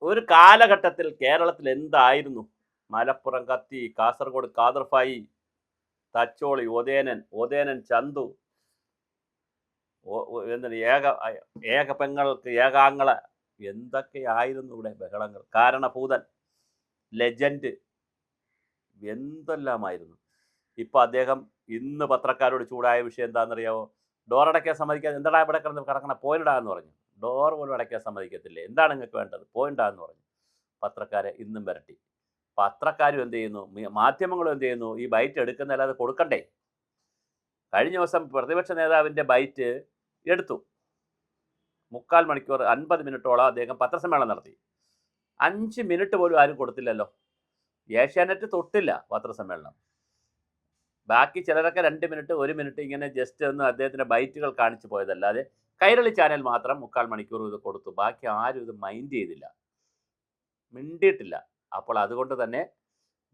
ഒരു കാലഘട്ടത്തിൽ കേരളത്തിൽ എന്തായിരുന്നു? മലപ്പുറം കത്തി, കാസർഗോഡ് കാദർഫായി, തച്ചോളി ഒതേനൻ ചന്തു, എന്താണ് ഏക പെങ്ങൾക്ക് ഏകാങ്ങള, എന്തൊക്കെയായിരുന്നു ഇവിടെ ബഹളങ്ങൾ. കാരണഭൂതൻ, ലെജൻഡ്, എന്തെല്ലാമായിരുന്നു. ഇപ്പൊ അദ്ദേഹം ഇന്ന് പത്രക്കാരോട് ചൂടായ വിഷയം എന്താണെന്നറിയാമോ? ഡോറടയ്ക്കാൻ സമ്മതിക്കാതെ എന്താടാ ഇവിടെ കിടക്കണ പോയിണ്ടാ എന്ന് പറഞ്ഞു. ഡോർ പോലും അടയ്ക്കാൻ സമ്മതിക്കത്തില്ലേ, എന്താണ് നിങ്ങൾക്ക് വേണ്ടത്, പോയിണ്ടാ എന്ന് പറഞ്ഞു. പത്രക്കാരെ ഇന്നും വരട്ടി. പത്രക്കാരും എന്ത് ചെയ്യുന്നു, മാധ്യമങ്ങളും എന്ത് ചെയ്യുന്നു, ഈ ബൈറ്റ് എടുക്കുന്നതല്ലാതെ കൊടുക്കണ്ടേ. കഴിഞ്ഞ ദിവസം പ്രതിപക്ഷ നേതാവിൻ്റെ ബൈറ്റ് എടുത്തു. 3/4 മണിക്കൂർ 50 മിനിറ്റോളം അദ്ദേഹം പത്രസമ്മേളനം നടത്തി. 5 മിനിറ്റ് പോലും ആരും കൊടുത്തില്ലല്ലോ. ഏഷ്യാനെറ്റ് തൊട്ടില്ല പത്രസമ്മേളനം. ബാക്കി ചിലരൊക്കെ 2 മിനിറ്റ് 1 മിനിറ്റ് ഇങ്ങനെ ജസ്റ്റ് ഒന്ന് അദ്ദേഹത്തിൻ്റെ ബൈറ്റുകൾ കാണിച്ചു പോയതല്ലാതെ കൈരളി ചാനൽ മാത്രം 3/4 മണിക്കൂർ ഇത് കൊടുത്തു. ബാക്കി ആരും ഇത് മൈൻഡ് ചെയ്തില്ല, മിണ്ടിയിട്ടില്ല. അപ്പോൾ അതുകൊണ്ട് തന്നെ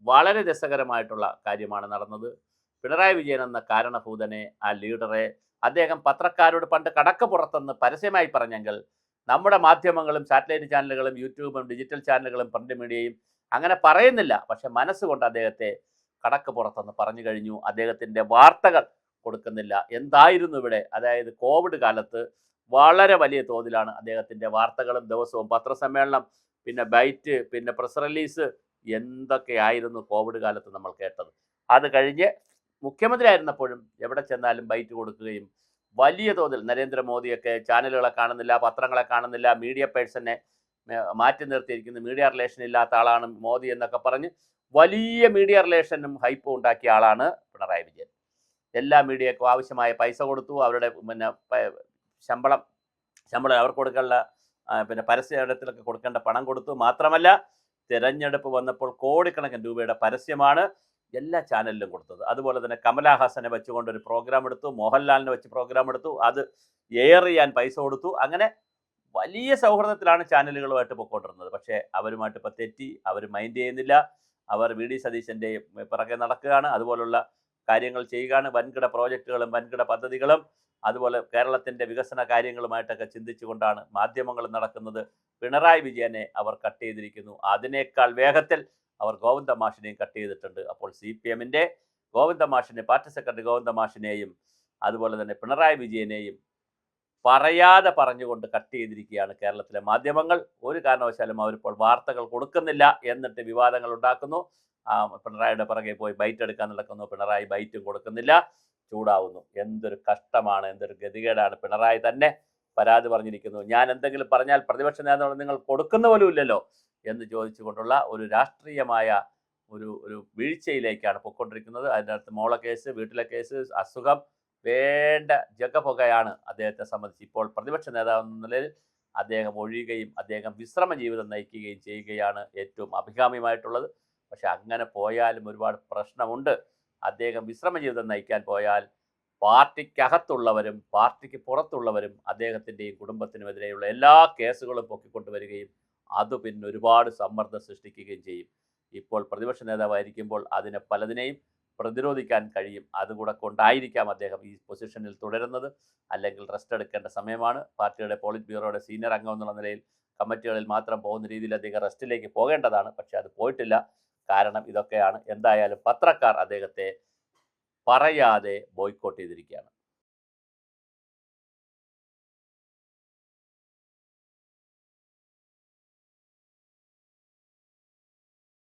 വളരെ രസകരമായിട്ടുള്ള കാര്യമാണ് നടന്നത്. പിണറായി വിജയൻ എന്ന കാരണഭൂതനെ, ആ ലീഡറെ, അദ്ദേഹം പത്രക്കാരോട് പണ്ട് കടക്കപ്പുറത്തെന്ന് പരസ്യമായി പറഞ്ഞെങ്കിൽ നമ്മുടെ മാധ്യമങ്ങളും സാറ്റലൈറ്റ് ചാനലുകളും യൂട്യൂബും ഡിജിറ്റൽ ചാനലുകളും പ്രിന്റ് മീഡിയയും അങ്ങനെ പറയുന്നില്ല. പക്ഷെ മനസ്സുകൊണ്ട് അദ്ദേഹത്തെ കടക്കപ്പുറത്തെന്ന് പറഞ്ഞു കഴിഞ്ഞു. അദ്ദേഹത്തിൻ്റെ വാർത്തകൾ കൊടുക്കുന്നില്ല. എന്തായിരുന്നു ഇവിടെ? അതായത് കോവിഡ് കാലത്ത് വളരെ വലിയ തോതിലാണ് അദ്ദേഹത്തിൻ്റെ വാർത്തകളും ദിവസവും പത്രസമ്മേളനം, പിന്നെ ബൈറ്റ്, പിന്നെ പ്രസ് റിലീസ്, എന്തൊക്കെയായിരുന്നു കോവിഡ് കാലത്ത് നമ്മൾ കേട്ടത്. അത് കഴിഞ്ഞ് മുഖ്യമന്ത്രി ആയിരുന്നപ്പോഴും എവിടെ ചെന്നാലും ബൈറ്റ് കൊടുക്കുകയും വലിയ തോതിൽ നരേന്ദ്രമോദിയൊക്കെ ചാനലുകളെ കാണുന്നില്ല, പത്രങ്ങളെ കാണുന്നില്ല, മീഡിയ പേഴ്സണെ മാറ്റി നിർത്തിയിരിക്കുന്നു, മീഡിയ റിലേഷൻ ഇല്ലാത്ത ആളാണ് മോദി എന്നൊക്കെ പറഞ്ഞ് വലിയ മീഡിയ റിലേഷനും ഹൈപ്പും ഉണ്ടാക്കിയ ആളാണ് പിണറായി വിജയൻ. എല്ലാ മീഡിയക്കും ആവശ്യമായ പൈസ കൊടുത്തു. അവരുടെ പിന്നെ ശമ്പളം അവർക്ക് കൊടുക്കാനുള്ള പിന്നെ പരസ്യത്തിലൊക്കെ കൊടുക്കേണ്ട പണം കൊടുത്തു. മാത്രമല്ല തിരഞ്ഞെടുപ്പ് വന്നപ്പോൾ കോടിക്കണക്കിന് രൂപയുടെ പരസ്യമാണ് എല്ലാ ചാനലിലും കൊടുത്തത്. അതുപോലെ തന്നെ കമലഹാസനെ വെച്ചുകൊണ്ട് ഒരു പ്രോഗ്രാം എടുത്തു, മോഹൻലാലിനെ വെച്ച് പ്രോഗ്രാം എടുത്തു, അത് എയർ ചെയ്യാൻ പൈസ കൊടുത്തു. അങ്ങനെ വലിയ സൗഹൃദത്തിലാണ് ചാനലുകളുമായിട്ട് പൊയ്ക്കൊണ്ടിരുന്നത്. പക്ഷേ അവരുമായിട്ട് ഇപ്പോൾ തെറ്റി, അവർ മൈൻഡ് ചെയ്യുന്നില്ല. അവർ വി ഡി സതീശൻ്റെ പിറകെ നടക്കുകയാണ്, അതുപോലുള്ള കാര്യങ്ങൾ ചെയ്യുകയാണ്. വൻകിട പ്രോജക്റ്റുകളും വൻകിട പദ്ധതികളും അതുപോലെ കേരളത്തിൻ്റെ വികസന കാര്യങ്ങളുമായിട്ടൊക്കെ ചിന്തിച്ചുകൊണ്ടാണ് മാധ്യമങ്ങൾ നടക്കുന്നത്. പിണറായി വിജയനെ അവർ കട്ട് ചെയ്തിരിക്കുന്നു. അതിനേക്കാൾ വേഗത്തിൽ അവർ ഗോവിന്ദ മാഷിനെയും കട്ട് ചെയ്തിട്ടുണ്ട്. അപ്പോൾ CPM-ൻ്റെ ഗോവിന്ദ മാഷിനെ, പാർട്ടി സെക്രട്ടറി ഗോവിന്ദ മാഷിനെയും അതുപോലെ തന്നെ പിണറായി വിജയനെയും പറയാതെ പറഞ്ഞുകൊണ്ട് കട്ട് ചെയ്തിരിക്കുകയാണ് കേരളത്തിലെ മാധ്യമങ്ങൾ. ഒരു കാരണവശാലും അവരിപ്പോൾ വാർത്തകൾ കൊടുക്കുന്നില്ല, എന്നിട്ട് വിവാദങ്ങൾ ഉണ്ടാക്കുന്നു. പിണറായിയുടെ പിറകെ പോയി ബൈറ്റ് എടുക്കാൻ നടക്കുന്നു, പിണറായി ബൈറ്റും കൊടുക്കുന്നില്ല, ചൂടാവുന്നു. എന്തൊരു കഷ്ടമാണ്, എന്തൊരു ഗതികേടാണ്. പിണറായി തന്നെ പരാതി പറഞ്ഞിരിക്കുന്നു. ഞാൻ എന്തെങ്കിലും പറഞ്ഞാൽ പ്രതിപക്ഷ നേതാവ് നിങ്ങൾ കൊടുക്കുന്ന പോലും ഇല്ലല്ലോ എന്ന് ചോദിച്ചുകൊണ്ടുള്ള ഒരു രാഷ്ട്രീയമായ ഒരു വീഴ്ചയിലേക്കാണ് പൊയ്ക്കൊണ്ടിരിക്കുന്നത്. അതിനകത്ത് മോളെ കേസ്, വീട്ടിലെ കേസ്, അസുഖം, വേണ്ട ജഗപുകയാണ് അദ്ദേഹത്തെ സംബന്ധിച്ച്. ഇപ്പോൾ പ്രതിപക്ഷ നേതാവ് എന്ന നിലയിൽ അദ്ദേഹം ഒഴിയുകയും അദ്ദേഹം വിശ്രമ ജീവിതം നയിക്കുകയും ചെയ്യുകയാണ് ഏറ്റവും അഭികാമ്യമായിട്ടുള്ളത്. പക്ഷെ അങ്ങനെ പോയാലും ഒരുപാട് പ്രശ്നമുണ്ട്. അദ്ദേഹം വിശ്രമ ജീവിതം നയിക്കാൻ പോയാൽ പാർട്ടിക്കകത്തുള്ളവരും പാർട്ടിക്ക് പുറത്തുള്ളവരും അദ്ദേഹത്തിൻ്റെയും കുടുംബത്തിനുമെതിരെയുള്ള എല്ലാ കേസുകളും പൊക്കിക്കൊണ്ടുവരികയും അത് പിന്നെ ഒരുപാട് സമ്മർദ്ദം സൃഷ്ടിക്കുകയും ചെയ്യും. ഇപ്പോൾ പ്രതിപക്ഷ നേതാവായിരിക്കുമ്പോൾ അതിനെ പലതിനെയും പ്രതിരോധിക്കാൻ കഴിയും. അതുകൂടെ കൊണ്ടായിരിക്കാം അദ്ദേഹം ഈ പൊസിഷനിൽ തുടരുന്നത്. അല്ലെങ്കിൽ റെസ്റ്റ് എടുക്കേണ്ട സമയമാണ്. പാർട്ടിയുടെ പോളിറ്റ് ബ്യൂറോയുടെ സീനിയർ അംഗം എന്നുള്ള നിലയിൽ കമ്മിറ്റികളിൽ മാത്രം പോകുന്ന രീതിയിൽ അദ്ദേഹം റെസ്റ്റിലേക്ക് പോകേണ്ടതാണ്. പക്ഷെ അത് പോയിട്ടില്ല. കാരണം ഇതൊക്കെയാണ്. എന്തായാലും പത്രക്കാർ അദ്ദേഹത്തെ പറയാതെ ബോയ്ക്കോട്ട് ചെയ്തിരിക്കുകയാണ്.